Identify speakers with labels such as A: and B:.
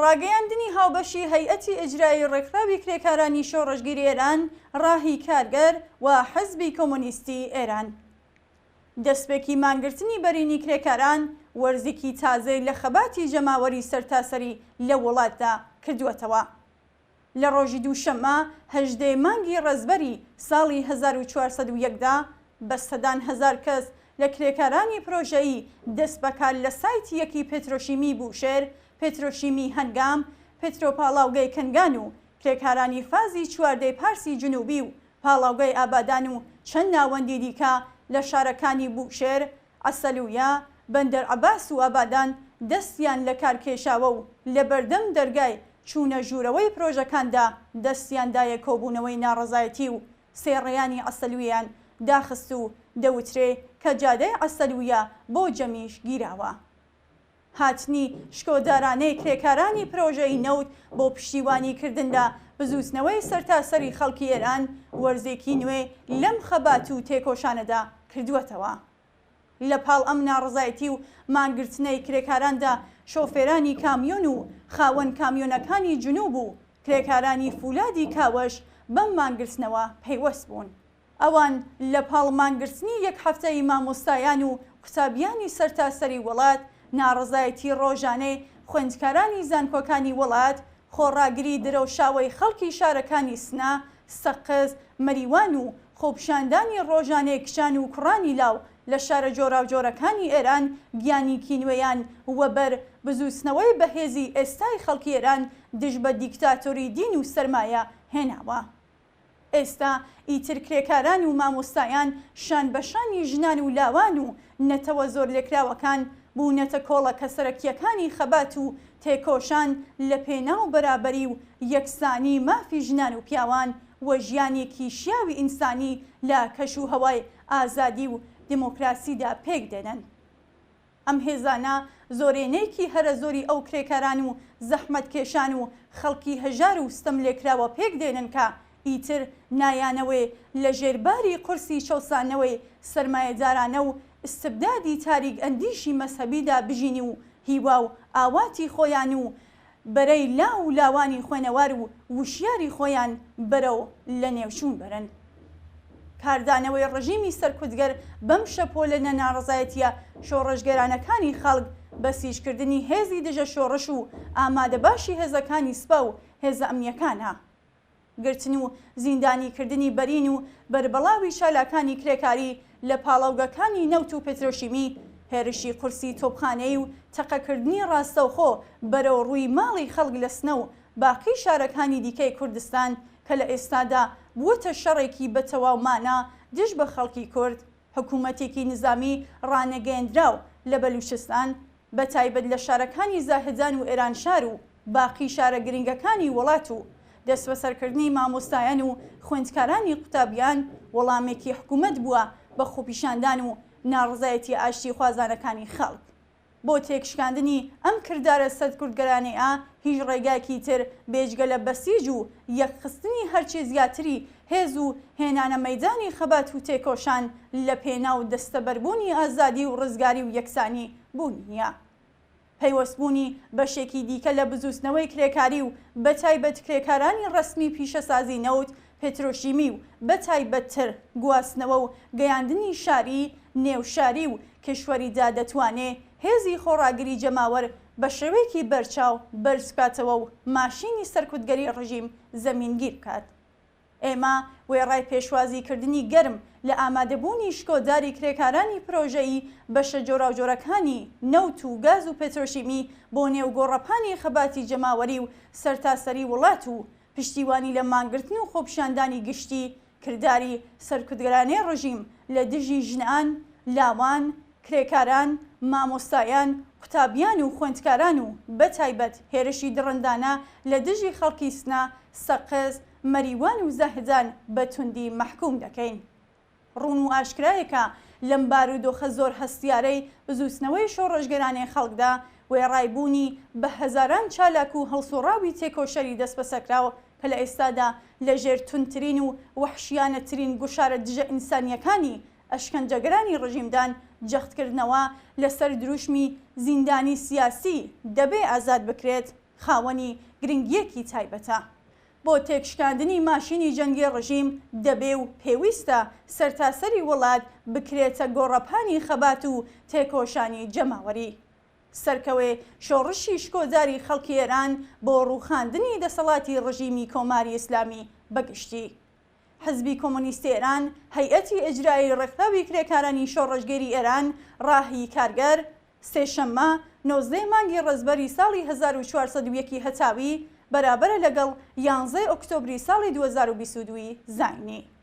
A: ڕاگەیاندنی هاوبەشی هەیئەتی ئیجرایی ڕێکخراوی کرێکارانی شۆڕژگیری ئێران، ڕاهی کارگەر و حزبی کۆمۆنیستی ئێران. دەستپێکی مانگرتنی بەرینی کرێکاران وەرزێکی تازەی لە خەباتی جەماوەری سەرتاسەری لە وڵاتدا کردووەتەوە. لە ڕۆژی دووشەممە 18 مانگی ڕەزبەری ساڵی 1401دا بەستەدان 1000 کەس لە کرێکارانی پرۆژەیی دەست بەکار لە سایتی یەکی پێترۆشیمی بوشێر، پێترۆشیمی هەنگام، پێترۆپاڵاوگەی کەنگان و کرێکارانی فازی چواردەی پارسی جنوبی و پاڵاوگەی ئابادان و چەند ناوەندی دیکە لە شارەکانی بوشێر، عەسەلویە، بەندەر عەباس و ئابادان دەستیان لە کارکێشاوە و لە بەردەم دەرگای چوونە ژوورەوەی پرۆژەکاندا دەستیاندایە کۆبوونەوەی ناڕەزایەتی و سێڕێیانی عەسەلویەیان داخست و دەوترێ کە جادەی عەسەلویە بۆ جەمیش گیراوە. هاتنی شکۆدارانەی کرێکارانی پرۆژەی نەوت بۆ پشتیوانیکردندا بزووسنەوەی سەرتاسەری خەڵکی ئێران وەرزێکی نوێ لەم خەبات و تێکۆشانەدا کردووەتەوە. لە پاڵ ئەم ناڕزایەتی و مانگرتنەی کرێکاراندا شۆفێرانی کامیۆن و خاوەن کامیۆنەکانی جنوب و کرێکارانی فولادی کاوەش بەم مانگرتنەوە پەیوەست بوون. ئەوان لە پاڵ مانگرتنی یەک هەفتەی مامۆستایان و قوتابیانی سەرتاسەری وڵات، ناڕزایەتی ڕۆژانەی خوێندکارانی زانکۆکانی وڵات، خۆڕاگری درەوشاوی خەڵکی شارەکانی سنا، سەقز، مەریوان و خۆپشاندانی ڕۆژانەی کچان و کوڕانی لاو لە شارە جۆراوجۆرەکانی ئێران گیانیکی نوێیان وەبەر بزووسنەوەی بەهێزی ئێستای خەڵکی ئێران دژ بە دیکتاتۆری دین و سەرمایە هێناوە. ئێستا ئیتر کرێکاران و مامۆستایان شان بەشانی ژنان و لاوان و نەتەوە زۆر لێکراوەکان بوونەتە کۆڵە کەسەرەکیەکانی خەبات و تێکۆشان لە پێناو بەرابەری و یەکسانی مافی ژنان و پیاوان وە ژیانێکی شیاوی ئینسانی لە کەش و هەوای ئازادی و دیمۆکراسیدا پێک دێنن. ئەم هێزانە زۆرێنەیەکی هەرە زۆری ئەو کرێکاران و زەحمەتکێشان و خەڵکی هەژار و ستەم لێکراوە پێک دێنن کە ئیتر نایانەوەی لە ژێرباری قورسی شەوسانەوەی سەرمایەدارانە و استبدادی تاریک ئەندیشی مەسەبیدا بژینی و هیوا و ئاواتی خۆیان و بەرەی لاو و لاوانی خوێنەوار و وشیاری خۆیان بەرەو لە نێوشون بەرن. کاردانەوەی ڕژیمی سەرکوتگەر بەم شەپۆلە نەناڕزایەتیە شۆڕژگەرانەکانی خەڵک بە سیژکردنی هێزی دژە شۆڕش و ئامادەباشی هێزەکانی سپە و هێزە ئەمنیەکانە. گرتن و زیندانیکردنی بەرین و بەربەڵاوی شالاکانی کرێکاری لە پاڵاوگەکانی نەوت و پێترۆشیمی، هێرشی قورسی تۆپخانەی و تەقەکردنی ڕاستەوخۆ بەرەو ڕووی ماڵی خەڵک لە سنە و باقی شارەکانی دیکەی کوردستان کە لە ئێستادا بووەتە شەڕێکی بەتەواومانە دژ بە خەڵکی کورد، حکوومەتێکی نظامی ڕانەگەیەندراو لە بەلوچستان بە تایبەت لە شارەکانی زاهدان و ئێرانشار و باقی شارە گرنگەکانی وڵات و دەست بەسەرکردنی مامۆستایان و خوێندکارانی قوتابیان وەڵامێکی حکوومەت بووە بە خۆپیشاندان و ناڕزایەتی ئاشتی خوازانەکانی خەڵک. بۆ تێکشکاندنی ئەم کردارە سەدکوردگەرانەیە هیچ ڕێگاکی تر بێجگە لە بەسیج و یەکخستنی هەرچی زیاتری هێز و هێنانە مەیدانی خەبات و تێکۆشان لە پێناو دەستەبەربوونی ئازادی و ڕزگاری و یەکسانی بوونیە. پەیوەستبوونی بەشێکی دیکە لە بزووسنەوەی کرێکاری و بەتایبەت کرێکارانی ڕسمی پیشەسازی نەوت، پێترۆشیمی و بەتایبەتتر گواستنەوە و گەیاندنی شاری، نێوشاری و کشوەریدا دەتوانێت هێزی خۆڕاگری جەماوەر بە شێوەیەکی بەرچاو بەرزکاتەوە و ماشینی سەرکوتگەری ڕژیم زەمینگیر بکات. ئێمە وێڕای پێشوازیکردنی گەرم لە ئامادەبوونی شکۆداری کرێکارانی پرۆژەیی بەشە جۆراوجۆرەکانی نەوت و گاز و پێترۆشیمی بۆ نێوگۆڕەپانی خەباتی جەماوەری و سەرتاسەری وڵات و پشتیوانی لە مانگرتن و خۆپشاندانی گشتی کردداری سەرکوتگەرانەی ڕژیم لە دژی ژنان، لاوان، کرێکاران، مامۆستایان، قوتابیان و خوێندکاران و بەتایبەت هێرشی دڕندانە لە دژی خەڵکی سنا، سەقز، مەریوان و زاهدان بە توندی مەحکوم دەکەین. ڕوون و ئاشکرایەکە لەم بارودۆخە زۆر هەستیارەی بزووسنەوەی شۆڕژگەرانەی خەڵکدا وێڕایبوونی بە هەزاران چالاک و هەڵسوڕاوی تێکۆشەری دەست بەسەرکراوە کە لە ئێستادا لە ژێر تونترین و وەحشیانەترین گوشارە دژە ئینسانیەکانی ئەشکەنجەگرانی ڕژیمدان جەختکردنەوە لەسەر دروشمی زیندانی سیاسی دەبێ ئازاد بکرێت خاوەنی گرنگیەکی تایبەتە. بۆ تێکشکاندنی ماشینی جەنگی ڕژیم دەبێ و پێویستە سەرتاسەری وڵات بکرێتە گۆڕەپانی خەبات و تێکۆشانی جەماوەری. سەرکەوێ شۆڕشی شکۆداری خەڵکی ئێران بۆ ڕووخاندنی دەسەڵاتی ڕژیمی کۆماری ئیسلامی بەگشتی. حزبی کۆمۆنیستی ئێران هەیئەتی ئیجرایی ڕێکخراوی کرێکارانی شۆڕژگەری ئێران ڕاهی کارگەر سێشەممە 19 مانگی ڕەزبەری ساڵی 1401 هەتاوی بەرابەرە لەگەڵ 11 ئۆکتۆبری ساڵی 2022 زاینی.